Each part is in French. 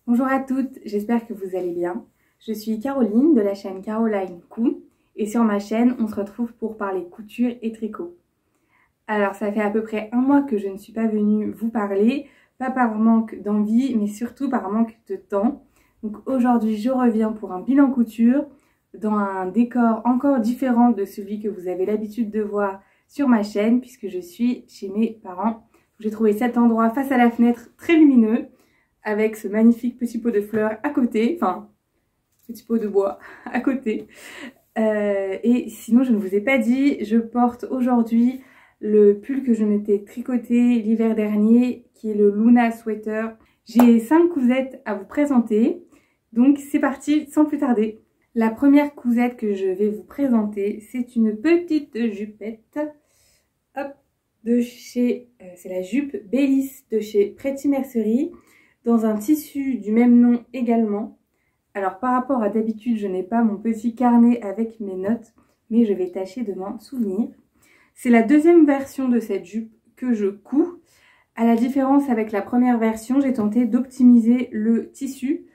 Bonjour à toutes, j'espère que vous allez bien. Je suis Caroline de la chaîne Caroline Cou et sur ma chaîne, on se retrouve pour parler couture et tricot. Alors ça fait à peu près un mois que je ne suis pas venue vous parler, pas par manque d'envie, mais surtout par manque de temps. Donc aujourd'hui, je reviens pour un bilan couture dans un décor encore différent de celui que vous avez l'habitude de voir sur ma chaîne puisque je suis chez mes parents. J'ai trouvé cet endroit face à la fenêtre très lumineux, avec ce magnifique petit pot de fleurs à côté, enfin, petit pot de bois à côté. Et sinon, je ne vous ai pas dit, je porte aujourd'hui le pull que je m'étais tricoté l'hiver dernier, qui est le Luna Sweater. J'ai 5 cousettes à vous présenter, donc c'est parti sans plus tarder. La première cousette que je vais vous présenter, c'est une petite jupette, hop, de chez, c'est la jupe Bellis de chez Pretty Mercerie, dans un tissu du même nom également. Alors par rapport à d'habitude, je n'ai pas mon petit carnet avec mes notes, mais je vais tâcher de m'en souvenir. C'est la deuxième version de cette jupe que je couds. À la différence avec la première version, j'ai tenté d'optimiser le tissu,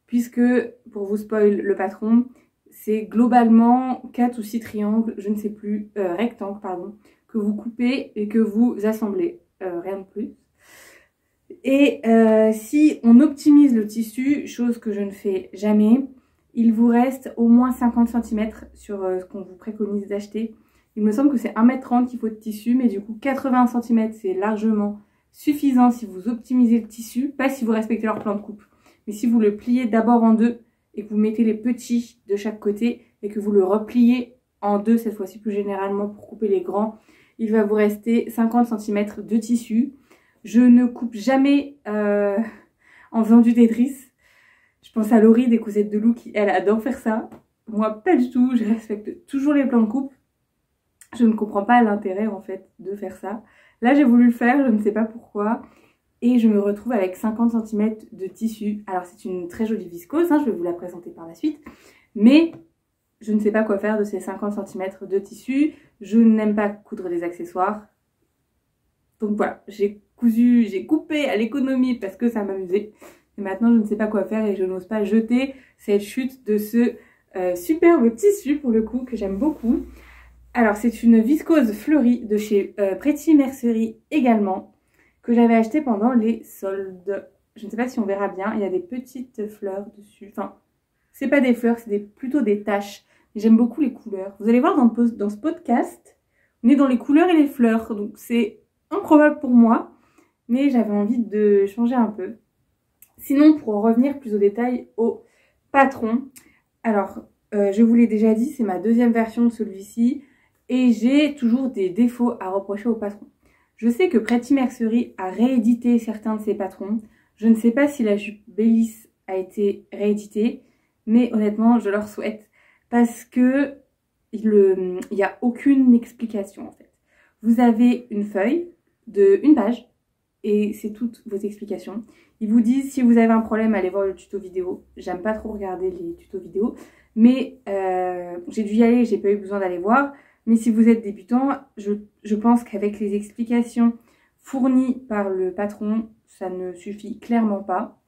puisque, pour vous spoil le patron, c'est globalement 4 ou 6 triangles, je ne sais plus, rectangles pardon, que vous coupez et que vous assemblez, rien de plus. Et si on optimise le tissu, chose que je ne fais jamais, il vous reste au moins 50 cm sur ce qu'on vous préconise d'acheter. Il me semble que c'est 1,30 m qu'il faut de tissu, mais du coup 80 cm c'est largement suffisant si vous optimisez le tissu, pas si vous respectez leur plan de coupe. Mais si vous le pliez d'abord en deux et que vous mettez les petits de chaque côté et que vous le repliez en deux cette fois-ci plus généralement pour couper les grands, il va vous rester 50 cm de tissu. Je ne coupe jamais en faisant du Tetris. Je pense à Laurie des cousettes de Lou qui, elle, adore faire ça. Moi, pas du tout. Je respecte toujours les plans de coupe. Je ne comprends pas l'intérêt, en fait, de faire ça. Là, j'ai voulu le faire, je ne sais pas pourquoi. Et je me retrouve avec 50 cm de tissu. Alors, c'est une très jolie viscose, hein, je vais vous la présenter par la suite. Mais je ne sais pas quoi faire de ces 50 cm de tissu. Je n'aime pas coudre des accessoires. Donc voilà, j'ai coupé à l'économie parce que ça m'amusait. Et maintenant, je ne sais pas quoi faire et je n'ose pas jeter cette chute de ce superbe tissu, pour le coup, que j'aime beaucoup. Alors, c'est une viscose fleurie de chez Pretty Mercerie également, que j'avais acheté pendant les soldes. Je ne sais pas si on verra bien, il y a des petites fleurs dessus. Enfin, c'est pas des fleurs, c'est plutôt des taches. J'aime beaucoup les couleurs. Vous allez voir dans ce podcast, on est dans les couleurs et les fleurs, donc c'est improbable pour moi, mais j'avais envie de changer un peu. Sinon, pour en revenir plus au détail au patron, alors je vous l'ai déjà dit, c'est ma deuxième version de celui-ci et j'ai toujours des défauts à reprocher au patron. Je sais que Pretty Mercerie a réédité certains de ses patrons. Je ne sais pas si la jupe Bellis a été rééditée, mais honnêtement, je leur souhaite parce que il n'y a aucune explication en fait. Vous avez une feuille de une page et c'est toutes vos explications. Ils vous disent si vous avez un problème, allez voir le tuto vidéo. J'aime pas trop regarder les tutos vidéo, mais j'ai dû y aller, j'ai pas eu besoin d'aller voir. Mais si vous êtes débutant, je pense qu'avec les explications fournies par le patron, ça ne suffit clairement pas.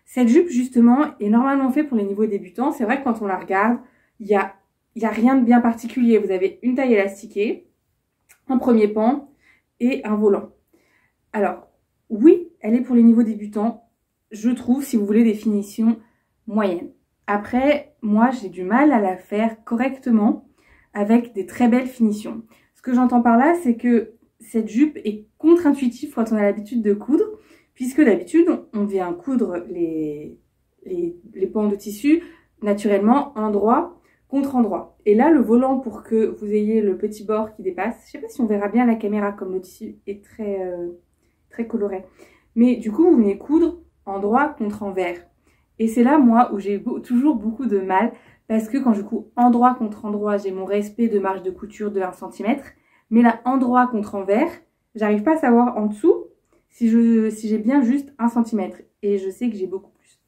Cette jupe justement est normalement faite pour les niveaux débutants. C'est vrai que quand on la regarde, il y a rien de bien particulier. Vous avez une taille élastiquée, un premier pan et un volant. Alors, oui, elle est pour les niveaux débutants, je trouve, si vous voulez des finitions moyennes. Après, moi, j'ai du mal à la faire correctement avec des très belles finitions. Ce que j'entends par là, c'est que cette jupe est contre-intuitive quand on a l'habitude de coudre, puisque d'habitude, on vient coudre les pans de tissu naturellement endroit contre endroit. Et là, le volant, pour que vous ayez le petit bord qui dépasse, je ne sais pas si on verra bien la caméra, comme le tissu est très coloré. Mais du coup, vous venez coudre endroit contre envers. Et c'est là, moi, où j'ai toujours beaucoup de mal, parce que quand je couds endroit contre endroit, j'ai mon respect de marge de couture de 1 cm. Mais là, endroit contre envers, j'arrive pas à savoir en dessous si j'ai bien juste 1 cm. Et je sais que j'ai beaucoup plus.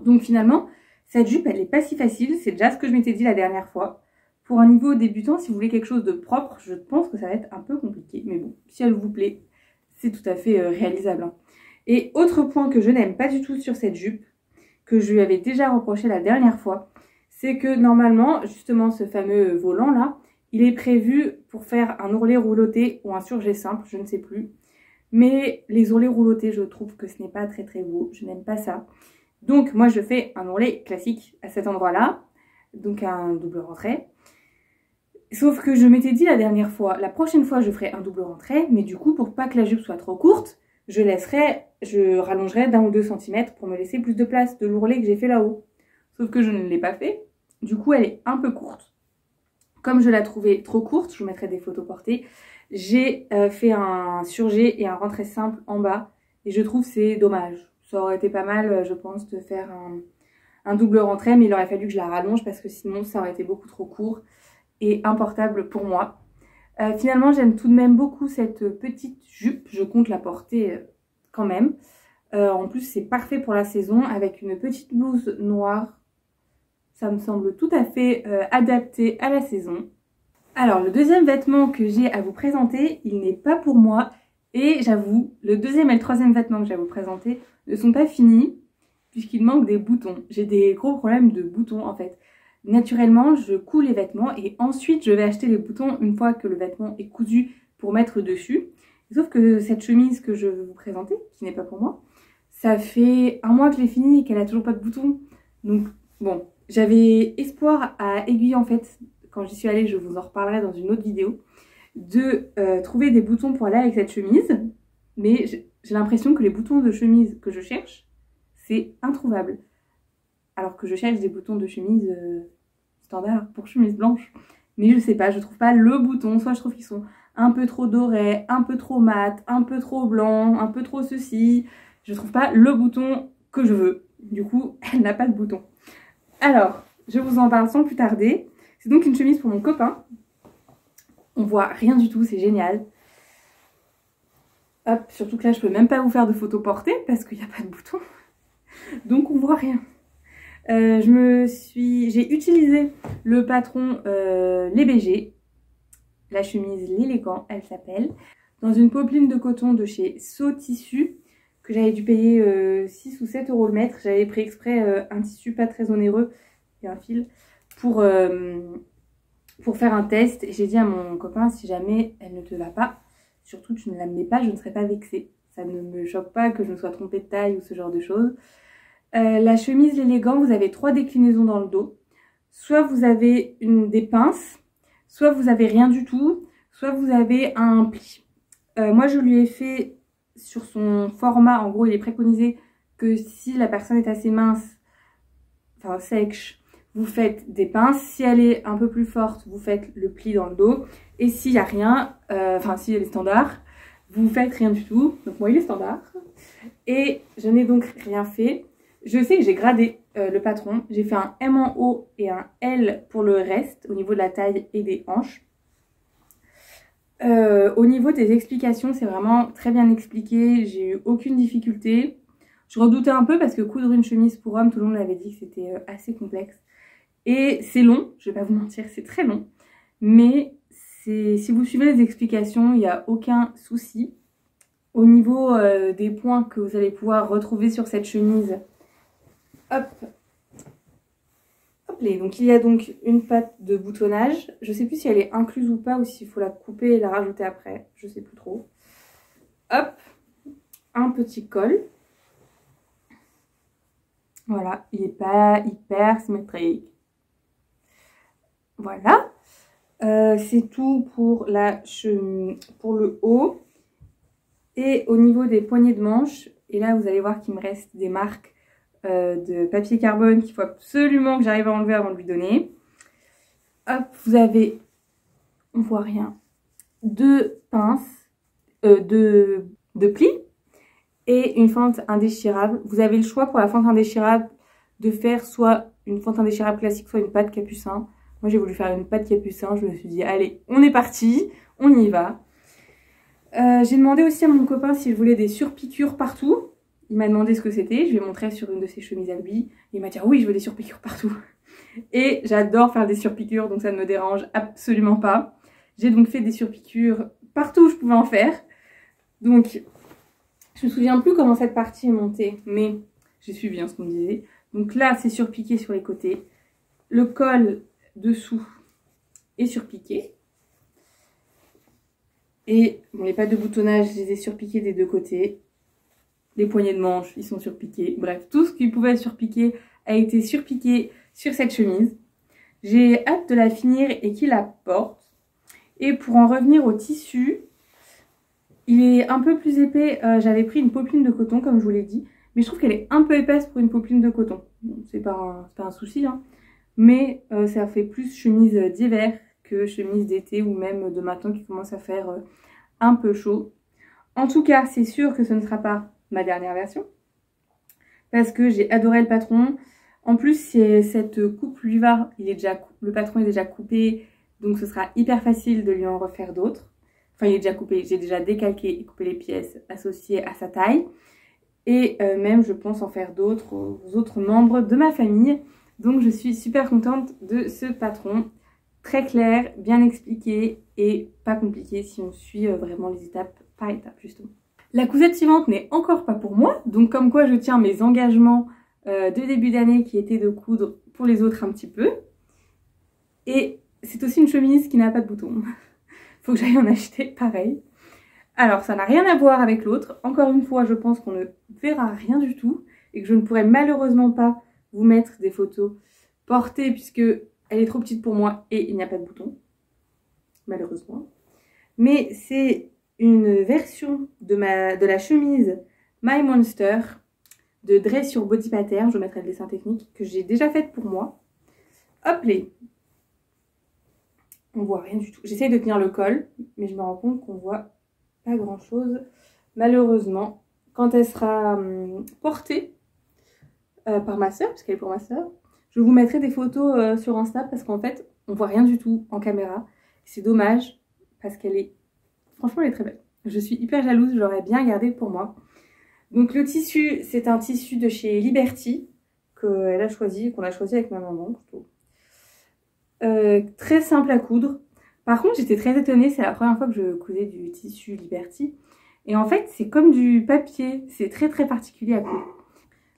Donc finalement, cette jupe, elle n'est pas si facile. C'est déjà ce que je m'étais dit la dernière fois. Pour un niveau débutant, si vous voulez quelque chose de propre, je pense que ça va être un peu compliqué. Mais bon, si elle vous plaît, c'est tout à fait réalisable. Et autre point que je n'aime pas du tout sur cette jupe, que je lui avais déjà reproché la dernière fois. C'est que normalement, justement, ce fameux volant là, il est prévu pour faire un ourlet rouloté ou un surjet simple, je ne sais plus. Mais les ourlets roulotés, je trouve que ce n'est pas très très beau, je n'aime pas ça. Donc moi je fais un ourlet classique à cet endroit-là, donc un double rentrée. Sauf que je m'étais dit la dernière fois, la prochaine fois je ferai un double rentrée, mais du coup pour pas que la jupe soit trop courte, je rallongerai d'1 ou 2 cm pour me laisser plus de place de l'ourlet que j'ai fait là-haut. Sauf que je ne l'ai pas fait, du coup elle est un peu courte. Comme je la trouvais trop courte, je vous mettrai des photos portées, j'ai fait un surjet et un rentrée simple en bas et je trouve c'est dommage. Ça aurait été pas mal, je pense, de faire un double rentrée, mais il aurait fallu que je la rallonge parce que sinon ça aurait été beaucoup trop court et importable pour moi. Finalement, j'aime tout de même beaucoup cette petite jupe, je compte la porter quand même. En plus, c'est parfait pour la saison avec une petite blouse noire. Ça me semble tout à fait adapté à la saison. Alors, le deuxième vêtement que j'ai à vous présenter, il n'est pas pour moi. Et j'avoue, le deuxième et le troisième vêtement que j'ai à vous présenter ne sont pas finis puisqu'il manque des boutons. J'ai des gros problèmes de boutons en fait. Naturellement, je couds les vêtements et ensuite je vais acheter les boutons une fois que le vêtement est cousu pour mettre dessus. Sauf que cette chemise que je vais vous présenter, qui n'est pas pour moi, ça fait 1 mois que je l'ai finie et qu'elle a toujours pas de boutons. Donc bon, j'avais espoir à aiguille en fait, quand j'y suis allée, je vous en reparlerai dans une autre vidéo, de trouver des boutons pour aller avec cette chemise. Mais j'ai l'impression que les boutons de chemise que je cherche, c'est introuvable. Alors que je cherche des boutons de chemise standard pour chemise blanche. Mais je sais pas, je trouve pas le bouton. Soit je trouve qu'ils sont un peu trop dorés, un peu trop mat, un peu trop blanc, un peu trop ceci. Je trouve pas le bouton que je veux. Du coup, elle n'a pas de bouton. Alors, je vous en parle sans plus tarder. C'est donc une chemise pour mon copain. On voit rien du tout, c'est génial. Hop, surtout que là, je peux même pas vous faire de photos portées parce qu'il n'y a pas de bouton. Donc, on voit rien. J'ai utilisé le patron Les BG, la chemise L'Élégant, elle s'appelle, dans une popeline de coton de chez So Tissu, que j'avais dû payer 6 ou 7 € le mètre. J'avais pris exprès un tissu pas très onéreux et un fil pour faire un test. Et j'ai dit à mon copain, si jamais elle ne te va pas, surtout tu ne la mets pas, je ne serai pas vexée. Ça ne me choque pas que je me sois trompée de taille ou ce genre de choses. La chemise L'Élégant, vous avez 3 déclinaisons dans le dos. Soit vous avez des pinces, soit vous avez rien du tout, soit vous avez un pli. Moi je lui ai fait sur son format, en gros il est préconisé que si la personne est assez mince, enfin sèche, vous faites des pinces. Si elle est un peu plus forte, vous faites le pli dans le dos. Et s'il n'y a rien, enfin si elle est standard, vous faites rien du tout. Donc moi il est standard. Et je n'ai donc rien fait. Je sais que j'ai gradé le patron. J'ai fait un M en haut et un L pour le reste, au niveau de la taille et des hanches. Au niveau des explications, c'est vraiment très bien expliqué. J'ai eu aucune difficulté. Je redoutais un peu parce que coudre une chemise pour homme, tout le monde m'avait dit que c'était assez complexe. Et c'est long, je vais pas vous mentir, c'est très long. Mais si vous suivez les explications, il n'y a aucun souci. Au niveau des points que vous allez pouvoir retrouver sur cette chemise, hop, hop là. Donc il y a donc une patte de boutonnage. Je sais plus si elle est incluse ou pas, ou s'il faut la couper et la rajouter après. Je sais plus trop. Hop, un petit col. Voilà, il n'est pas hyper symétrique. Voilà. C'est tout pour pour le haut. Et au niveau des poignées de manche, et là vous allez voir qu'il me reste des marques de papier carbone qu'il faut absolument que j'arrive à enlever avant de lui donner. Hop, vous avez, on voit rien, 2 pinces, de plis et une fente indéchirable. Vous avez le choix pour la fente indéchirable de faire soit une fente indéchirable classique, soit une patte capucin. Moi j'ai voulu faire une patte capucin, je me suis dit allez, on est parti, on y va. J'ai demandé aussi à mon copain s'il voulait des surpiqûres partout. Il m'a demandé ce que c'était, je lui ai montré sur une de ses chemises à lui. Il m'a dit oui, je veux des surpiqûres partout. Et j'adore faire des surpiqûres, donc ça ne me dérange absolument pas. J'ai donc fait des surpiqûres partout où je pouvais en faire. Donc je me souviens plus comment cette partie est montée, mais j'ai suivi ce qu'on me disait. Donc là, c'est surpiqué sur les côtés. Le col dessous est surpiqué. Et bon, les pattes de boutonnage, je les ai surpiquées des deux côtés. Les poignets de manches, ils sont surpiqués. Bref, tout ce qui pouvait être surpiqué a été surpiqué sur cette chemise. J'ai hâte de la finir et qu'il la porte. Et pour en revenir au tissu, il est un peu plus épais. J'avais pris une popeline de coton, comme je vous l'ai dit. Mais je trouve qu'elle est un peu épaisse pour une popeline de coton. Bon, c'est pas un souci, hein. Mais ça fait plus chemise d'hiver que chemise d'été ou même de matin qui commence à faire un peu chaud. En tout cas, c'est sûr que ce ne sera pas ma dernière version. Parce que j'ai adoré le patron. En plus, cette coupe lui va. Le patron est déjà coupé. Donc ce sera hyper facile de lui en refaire d'autres. Enfin, il est déjà coupé. J'ai déjà décalqué et coupé les pièces associées à sa taille. Et même, je pense en faire d'autres aux autres membres de ma famille. Donc je suis super contente de ce patron. Très clair, bien expliqué et pas compliqué si on suit vraiment les étapes par étapes justement. La cousette suivante n'est encore pas pour moi. Donc comme quoi je tiens mes engagements de début d'année qui étaient de coudre pour les autres un petit peu. Et c'est aussi une chemise qui n'a pas de boutons. Faut que j'aille en acheter pareil. Alors ça n'a rien à voir avec l'autre. Encore une fois, je pense qu'on ne verra rien du tout. Et que je ne pourrai malheureusement pas vous mettre des photos portées puisque elle est trop petite pour moi et il n'y a pas de boutons. Malheureusement. Mais c'est une version de la chemise My Monster de Dress sur Body Pattern. Je vous mettrai le dessin technique que j'ai déjà faite pour moi. Hop les. On voit rien du tout. J'essaye de tenir le col, mais je me rends compte qu'on voit pas grand chose. Malheureusement, quand elle sera portée par ma soeur, parce qu'elle est pour ma soeur, je vous mettrai des photos sur Insta parce qu'en fait, on voit rien du tout en caméra. C'est dommage parce qu'elle est... Franchement, elle est très belle. Je suis hyper jalouse, je l'aurais bien gardée pour moi. Donc le tissu, c'est un tissu de chez Liberty qu'elle a choisi, qu'on a choisi avec ma maman plutôt. Très simple à coudre. Par contre, j'étais très étonnée, c'est la première fois que je cousais du tissu Liberty. Et en fait, c'est comme du papier, c'est très très particulier à coudre.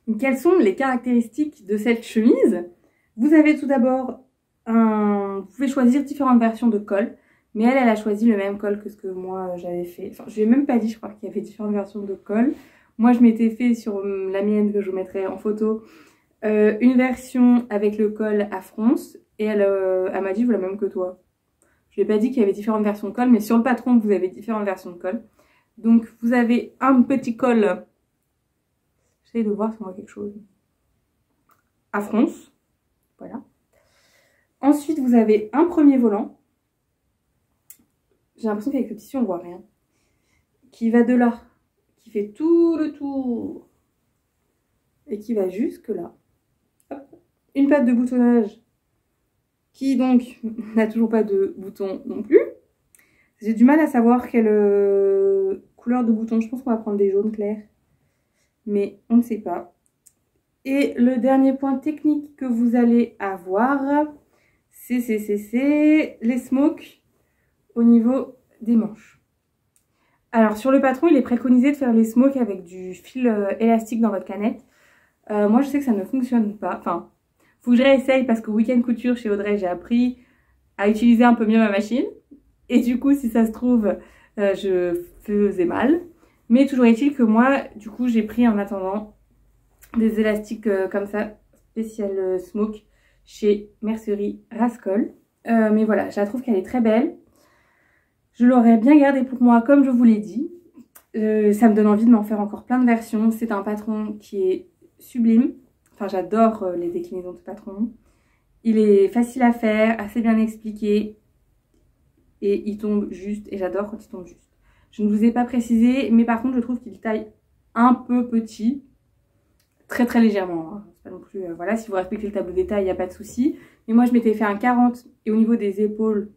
Donc, quelles sont les caractéristiques de cette chemise? Vous avez tout d'abord vous pouvez choisir différentes versions de col, mais elle a choisi le même col que ce que moi j'avais fait. Enfin, je lui ai même pas dit, je crois qu'il y avait différentes versions de col. Moi, je m'étais fait sur la mienne, que je vous mettrai en photo, une version avec le col à fronce, et elle m'a dit, je veux la même que toi. Je lui ai pas dit qu'il y avait différentes versions de col, mais sur le patron, vous avez différentes versions de col. Donc, vous avez un petit col, j'essaie de voir si on voit quelque chose, à fronce, voilà. Ensuite, vous avez un premier volant. J'ai l'impression qu'avec le tissu, on voit rien. Qui va de là, qui fait tout le tour et qui va jusque là. Hop. Une patte de boutonnage qui donc n'a toujours pas de bouton non plus. J'ai du mal à savoir quelle couleur de bouton. Je pense qu'on va prendre des jaunes clairs, mais on ne sait pas. Et le dernier point technique que vous allez avoir, c'est les smokes au niveau des manches. Alors sur le patron, il est préconisé de faire les smokes avec du fil élastique dans votre canette. Moi je sais que ça ne fonctionne pas. Enfin, faut que je réessaye parce qu'au week-end couture chez Audrey, j'ai appris à utiliser un peu mieux ma machine. Et du coup, si ça se trouve, je faisais mal. Mais toujours est-il que moi, du coup, j'ai pris en attendant des élastiques comme ça, spécial smoke, chez Mercerie Rascol. Mais voilà, je la trouve qu'elle est très belle. Je l'aurais bien gardée pour moi, comme je vous l'ai dit. Ça me donne envie de m'en faire encore plein de versions. C'est un patron qui est sublime. Enfin, j'adore les déclinaisons de ce patron. Il est facile à faire, assez bien expliqué. Et il tombe juste. Et j'adore quand il tombe juste. Je ne vous ai pas précisé, mais par contre, je trouve qu'il taille un peu petit. Très très légèrement. Hein. C'est pas non plus, voilà, si vous respectez le tableau des tailles, il n'y a pas de souci. Mais moi, je m'étais fait un 40. Et au niveau des épaules,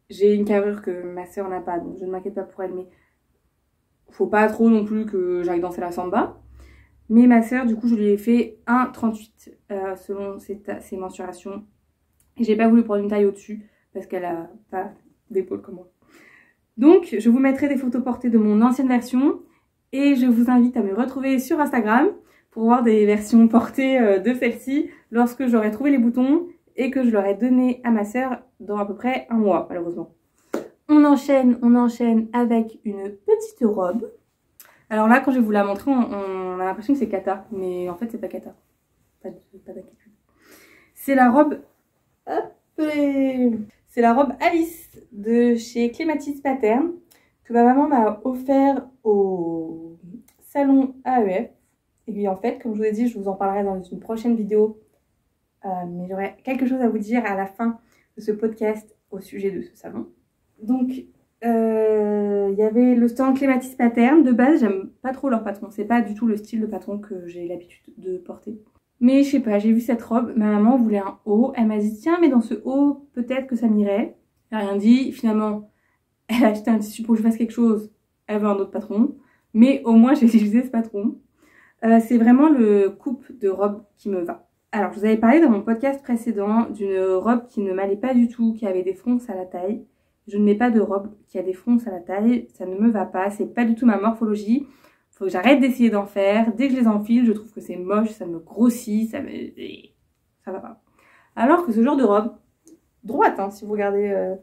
j'ai une carrure que ma soeur n'a pas. Donc, je ne m'inquiète pas pour elle. Mais faut pas trop non plus que j'aille danser la samba. Mais ma soeur, du coup, je lui ai fait un 38 selon ses mensurations. Et j'ai pas voulu prendre une taille au-dessus parce qu'elle a pas d'épaule comme moi. Donc, je vous mettrai des photos portées de mon ancienne version. Et je vous invite à me retrouver sur Instagram pour pour voir des versions portées de celle-ci lorsque j'aurai trouvé les boutons et que je l'aurai donné à ma sœur dans à peu près un mois, malheureusement. On enchaîne avec une petite robe. Alors là, quand je vais vous la montrer, on a l'impression que c'est Kata, mais en fait, c'est pas Kata. Pas d'inquiétude. C'est la robe... Hop, c'est la robe Alice de chez Clematis Pattern que ma maman m'a offert au salon AEF. Et puis en fait, comme je vous ai dit, je vous en parlerai dans une prochaine vidéo. Mais j'aurai quelque chose à vous dire à la fin de ce podcast au sujet de ce salon. Donc, il y avait le stand Clematis Pattern. De base, j'aime pas trop leur patron. C'est pas du tout le style de patron que j'ai l'habitude de porter. Mais je sais pas, j'ai vu cette robe. Ma maman voulait un haut. Elle m'a dit, tiens, mais dans ce haut, peut-être que ça m'irait. Elle n'a rien dit. Finalement, elle a acheté un tissu pour que je fasse quelque chose. Elle veut un autre patron. Mais au moins, j'ai utilisé ce patron. C'est vraiment le coupe de robe qui me va. Alors, je vous avais parlé dans mon podcast précédent d'une robe qui ne m'allait pas du tout, qui avait des fronces à la taille. Je ne mets pas de robe qui a des fronces à la taille, ça ne me va pas, c'est pas du tout ma morphologie. Faut que j'arrête d'essayer d'en faire. Dès que je les enfile, je trouve que c'est moche, ça me grossit, ça va pas. Alors que ce genre de robe, droite, hein, si vous regardez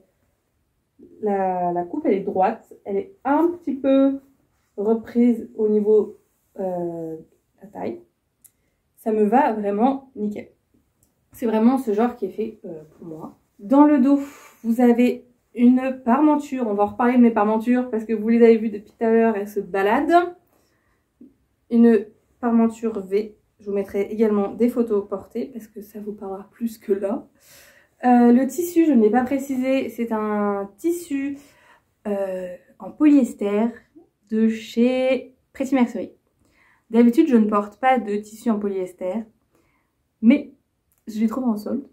la coupe, elle est droite, elle est un petit peu reprise au niveau de la taille. Ça me va vraiment nickel. C'est vraiment ce genre qui est fait pour moi. Dans le dos, vous avez une parmenture. On va en reparler de mes parmentures parce que vous les avez vues depuis tout à l'heure, elles se baladent. Une parmenture V. Je vous mettrai également des photos portées parce que ça vous parlera plus que là. Le tissu, je ne l'ai pas précisé, c'est un tissu en polyester de chez Pretty Mercerie. D'habitude, je ne porte pas de tissu en polyester, mais je l'ai trouvé en solde.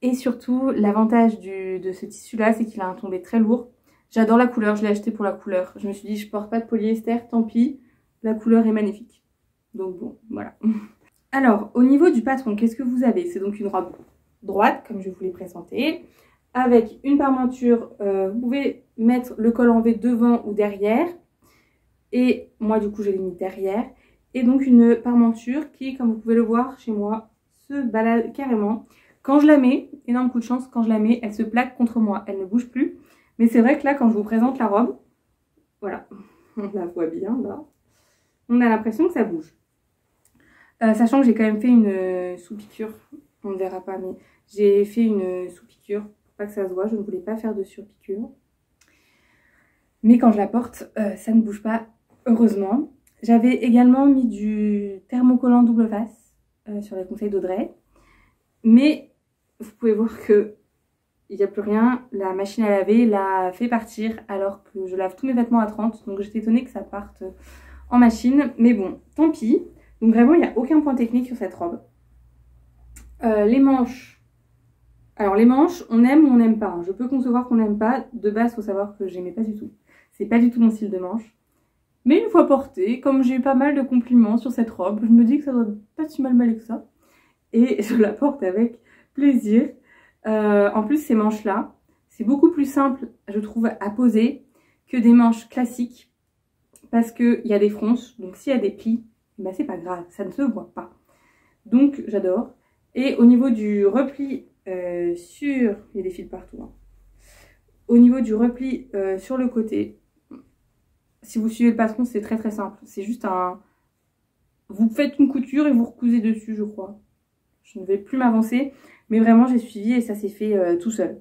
Et surtout, l'avantage de ce tissu-là, c'est qu'il a un tombé très lourd. J'adore la couleur, je l'ai acheté pour la couleur. Je me suis dit, je porte pas de polyester, tant pis. La couleur est magnifique. Donc bon, voilà. Alors, au niveau du patron, qu'est-ce que vous avez? C'est donc une robe droite, comme je vous l'ai présenté, avec une parmenture. Vous pouvez mettre le col en V devant ou derrière. Et moi, du coup, je l'ai mis derrière. Et donc, une parmenture qui, comme vous pouvez le voir chez moi, se balade carrément. Quand je la mets, énorme coup de chance, quand je la mets, elle se plaque contre moi. Elle ne bouge plus. Mais c'est vrai que là, quand je vous présente la robe, voilà, on la voit bien là. On a l'impression que ça bouge. Sachant que j'ai quand même fait une sous-piqûre. On ne verra pas, mais j'ai fait une sous-piqûre pour pas que ça se voit. Je ne voulais pas faire de sur-piqûre. Mais quand je la porte, ça ne bouge pas, heureusement. J'avais également mis du thermocollant double face sur les conseils d'Audrey. Mais vous pouvez voir que il n'y a plus rien. La machine à laver l'a fait partir alors que je lave tous mes vêtements à 30. Donc j'étais étonnée que ça parte en machine. Mais bon, tant pis. Donc vraiment, il n'y a aucun point technique sur cette robe. Les manches. Alors les manches, on aime ou on n'aime pas. Hein. Je peux concevoir qu'on n'aime pas. De base, il faut savoir que j'aimais pas du tout. C'est pas du tout mon style de manche. Mais une fois portée, comme j'ai eu pas mal de compliments sur cette robe, je me dis que ça doit pas si mal que ça. Et je la porte avec plaisir. En plus, ces manches-là, c'est beaucoup plus simple, je trouve, à poser que des manches classiques. Parce qu'il y a des fronces, donc s'il y a des plis, bah c'est pas grave, ça ne se voit pas. Donc j'adore. Et au niveau du repli il y a des fils partout. Hein. Au niveau du repli sur le côté, si vous suivez le patron, c'est très très simple. C'est juste un... Vous faites une couture et vous recousez dessus, je crois. Je ne vais plus m'avancer, mais vraiment j'ai suivi et ça s'est fait tout seul.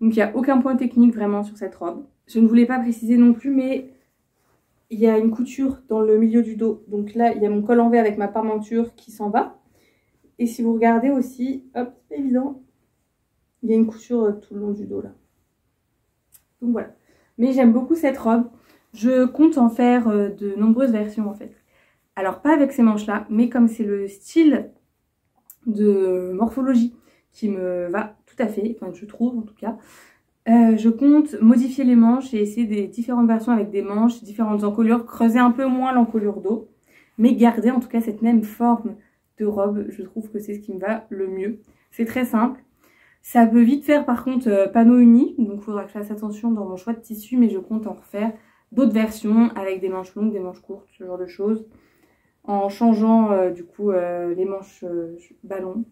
Donc il n'y a aucun point technique vraiment sur cette robe. Je ne voulais pas préciser non plus, mais il y a une couture dans le milieu du dos. Donc là, il y a mon col en V avec ma parmenture qui s'en va. Et si vous regardez aussi, hop, c'est évident, il y a une couture tout le long du dos là. Donc voilà. Mais j'aime beaucoup cette robe. Je compte en faire de nombreuses versions en fait. Alors pas avec ces manches là, mais comme c'est le style de morphologie qui me va tout à fait, enfin je trouve en tout cas, je compte modifier les manches et essayer des différentes versions avec des manches, différentes encolures, creuser un peu moins l'encolure dos, mais garder en tout cas cette même forme de robe. Je trouve que c'est ce qui me va le mieux. C'est très simple. Ça peut vite faire par contre panneau uni, donc il faudra que je fasse attention dans mon choix de tissu, mais je compte en refaire d'autres versions avec des manches longues, des manches courtes, ce genre de choses. en changeant du coup les manches ballon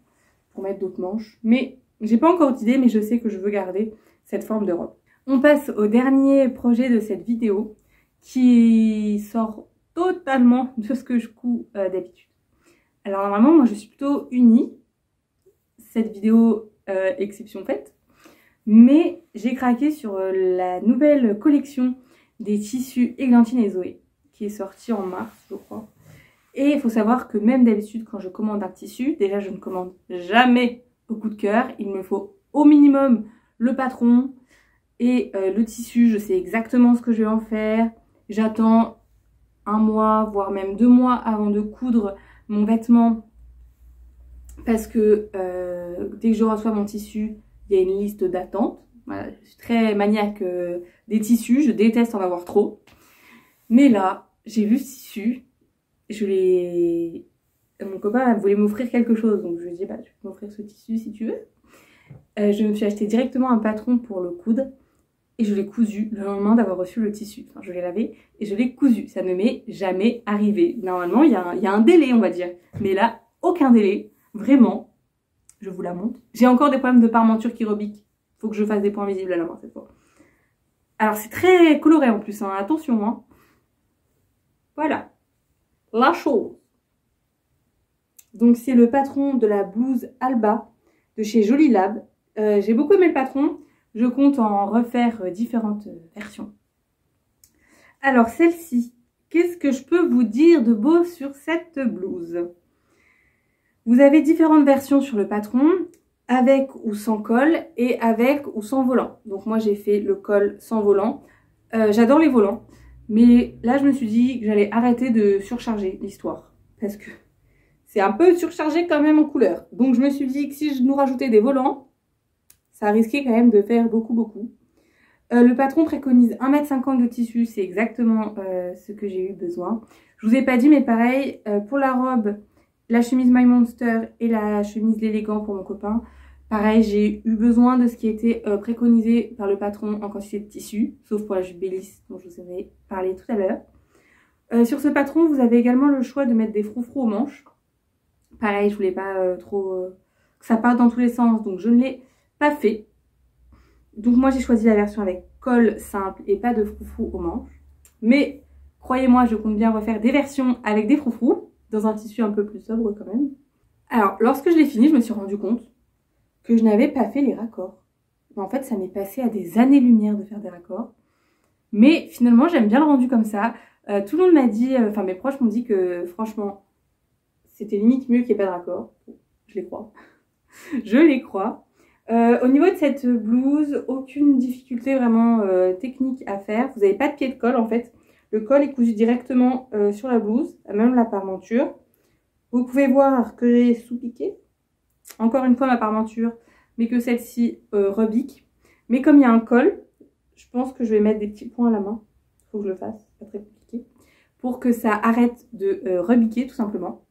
pour mettre d'autres manches. Mais j'ai pas encore d'idée, mais je sais que je veux garder cette forme de robe. On passe au dernier projet de cette vidéo qui sort totalement de ce que je couds d'habitude. Alors normalement, moi je suis plutôt unie, cette vidéo exception faite, mais j'ai craqué sur la nouvelle collection des tissus Églantine et Zoé qui est sortie en mars, je crois. Et il faut savoir que même d'habitude, quand je commande un tissu, déjà je ne commande jamais au coup de cœur. Il me faut au minimum le patron et le tissu. Je sais exactement ce que je vais en faire. J'attends 1 mois, voire même 2 mois avant de coudre mon vêtement. Parce que dès que je reçois mon tissu, il y a une liste d'attente. Voilà, je suis très maniaque des tissus. Je déteste en avoir trop. Mais là, j'ai vu ce tissu. Mon copain voulait m'offrir quelque chose, donc je lui ai dit bah tu peux m'offrir ce tissu si tu veux. Je me suis acheté directement un patron pour le coudre et je l'ai cousu le lendemain d'avoir reçu le tissu. Enfin je l'ai lavé et je l'ai cousu. Ça ne m'est jamais arrivé. Normalement il y a un délai on va dire, mais là aucun délai, vraiment. Je vous la montre. J'ai encore des problèmes de parmenture qui rebiquent. Faut que je fasse des points visibles à la main cette fois. Alors c'est très coloré en plus, hein. Attention hein. Voilà. La chose. Donc c'est le patron de la blouse Alba de chez Jolie Lab. J'ai beaucoup aimé le patron. Je compte en refaire différentes versions. Alors celle-ci, qu'est-ce que je peux vous dire de beau sur cette blouse? Vous avez différentes versions sur le patron, avec ou sans col et avec ou sans volant. Donc moi j'ai fait le col sans volant. J'adore les volants. Mais là, je me suis dit que j'allais arrêter de surcharger l'histoire. Parce que c'est un peu surchargé quand même en couleur. Donc, je me suis dit que si je nous rajoutais des volants, ça risquait quand même de faire beaucoup. Le patron préconise 1,50 m de tissu. C'est exactement ce que j'ai eu besoin. Je vous ai pas dit, mais pareil, pour la robe, la chemise My Monster et la chemise L'Élégant pour mon copain, pareil, j'ai eu besoin de ce qui était préconisé par le patron en quantité de tissu, sauf pour la jupe Bélis dont je vous avais parlé tout à l'heure. Sur ce patron, vous avez également le choix de mettre des froufrous aux manches. Pareil, je voulais pas trop que ça parte dans tous les sens, donc je ne l'ai pas fait. Donc moi, j'ai choisi la version avec col simple et pas de froufrous aux manches. Mais croyez-moi, je compte bien refaire des versions avec des froufrous, dans un tissu un peu plus sobre quand même. Alors, lorsque je l'ai fini, je me suis rendu compte que je n'avais pas fait les raccords. En fait, ça m'est passé à des années-lumière de faire des raccords. Mais finalement, j'aime bien le rendu comme ça. Tout le monde m'a dit, enfin mes proches m'ont dit que franchement, c'était limite mieux qu'il n'y ait pas de raccord. Je les crois. Je les crois. Au niveau de cette blouse, aucune difficulté vraiment technique à faire. Vous n'avez pas de pied de colle en fait. Le col est cousu directement sur la blouse, même la parmenture. Vous pouvez voir que j'ai sous-piqué. Encore une fois ma parmenture, mais que celle-ci rebique. Mais comme il y a un col, je pense que je vais mettre des petits points à la main. Il faut que je le fasse, c'est pas très compliqué. Pour que ça arrête de rebiquer tout simplement.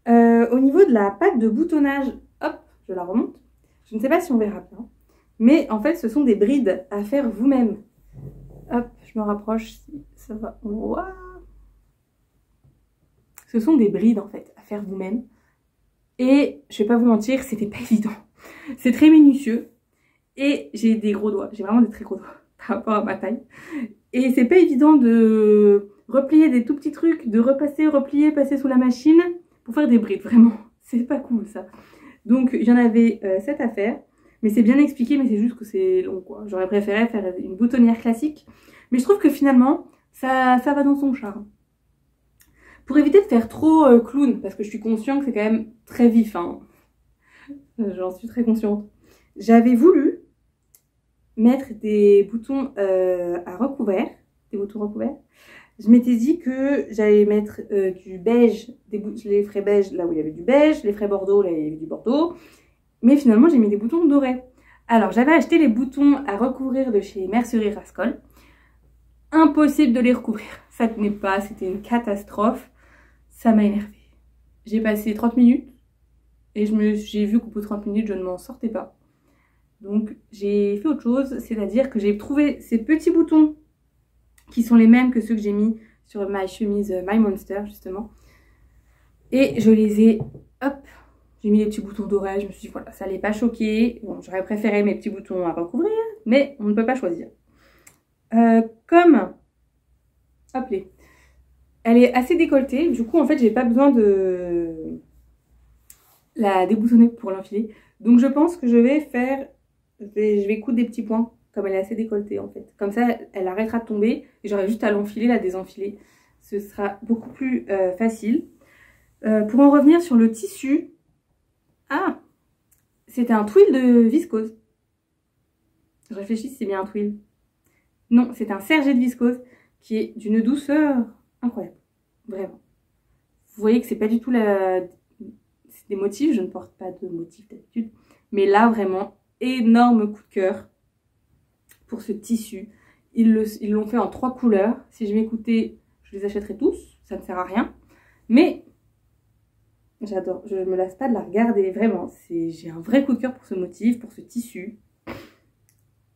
Au niveau de la patte de boutonnage, hop, je la remonte. Je ne sais pas si on verra bien. Mais en fait, ce sont des brides à faire vous-même. Hop, je me rapproche si ça va. Wow. Ce sont des brides en fait à faire vous-même. Et je vais pas vous mentir, c'était pas évident. C'est très minutieux. Et j'ai des gros doigts. J'ai vraiment des très gros doigts par rapport à ma taille. Et c'est pas évident de replier des tout petits trucs, de repasser, replier, passer sous la machine pour faire des brides. Vraiment, c'est pas cool ça. Donc il y en avait 7 à faire. Mais c'est bien expliqué, mais c'est juste que c'est long quoi. J'aurais préféré faire une boutonnière classique. Mais je trouve que finalement, ça va dans son charme. Pour éviter de faire trop clown, parce que je suis consciente que c'est quand même très vif, hein. J'en suis très consciente. J'avais voulu mettre des boutons à recouvert, des boutons recouverts. Je m'étais dit que j'allais mettre du beige, je les ferais beige là où il y avait du beige, je les ferais bordeaux là où il y avait du bordeaux. Mais finalement, j'ai mis des boutons dorés. Alors, j'avais acheté les boutons à recouvrir de chez Mercerie Rascol. Impossible de les recouvrir. Ça tenait pas, c'était une catastrophe. Ça m'a énervée. J'ai passé 30 minutes et j'ai vu qu'au bout de 30 minutes, je ne m'en sortais pas. Donc, j'ai fait autre chose, c'est-à-dire que j'ai trouvé ces petits boutons qui sont les mêmes que ceux que j'ai mis sur ma chemise My Monster justement. Et je les ai, hop, j'ai mis les petits boutons dorés, je me suis dit voilà, ça allait pas choquer. Bon, j'aurais préféré mes petits boutons à recouvrir, mais on ne peut pas choisir. Comme, hop les, elle est assez décolletée, du coup en fait j'ai pas besoin de la déboutonner pour l'enfiler. Donc je pense que je vais faire, je vais coudre des petits points, comme elle est assez décolletée en fait. Comme ça elle arrêtera de tomber et j'aurai juste à l'enfiler, la désenfiler. Ce sera beaucoup plus facile. Pour en revenir sur le tissu, ah, c'était un twill de viscose. Je réfléchis si c'est bien un twill. Non, c'est un sergé de viscose qui est d'une douceur incroyable, vraiment. Vous voyez que c'est pas du tout c'est des motifs, je ne porte pas de motifs d'habitude, mais là vraiment énorme coup de cœur pour ce tissu. Ils l'ont fait en 3 couleurs. Si je m'écoutais, je les achèterais tous, ça ne sert à rien, mais j'adore, je me lasse pas de la regarder, vraiment. J'ai un vrai coup de cœur pour ce motif, pour ce tissu.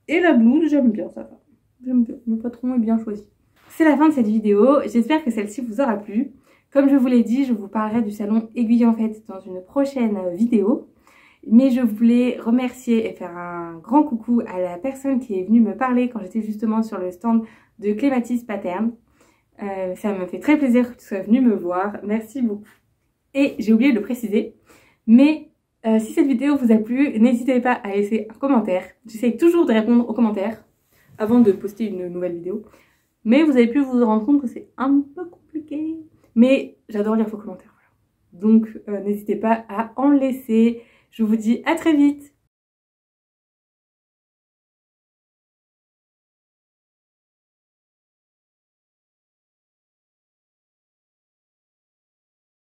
Et la blouse, j'aime bien, ça va. J'aime bien, le patron est bien choisi. C'est la fin de cette vidéo, j'espère que celle-ci vous aura plu. Comme je vous l'ai dit, je vous parlerai du salon Aiguille en Fête dans une prochaine vidéo. Mais je voulais remercier et faire un grand coucou à la personne qui est venue me parler quand j'étais justement sur le stand de Clématis Pattern. Ça me fait très plaisir que tu sois venue me voir, merci beaucoup. Et j'ai oublié de le préciser, mais si cette vidéo vous a plu, n'hésitez pas à laisser un commentaire. J'essaye toujours de répondre aux commentaires avant de poster une nouvelle vidéo. Mais vous avez pu vous rendre compte que c'est un peu compliqué. Mais j'adore lire vos commentaires. Voilà. Donc n'hésitez pas à en laisser. Je vous dis à très vite.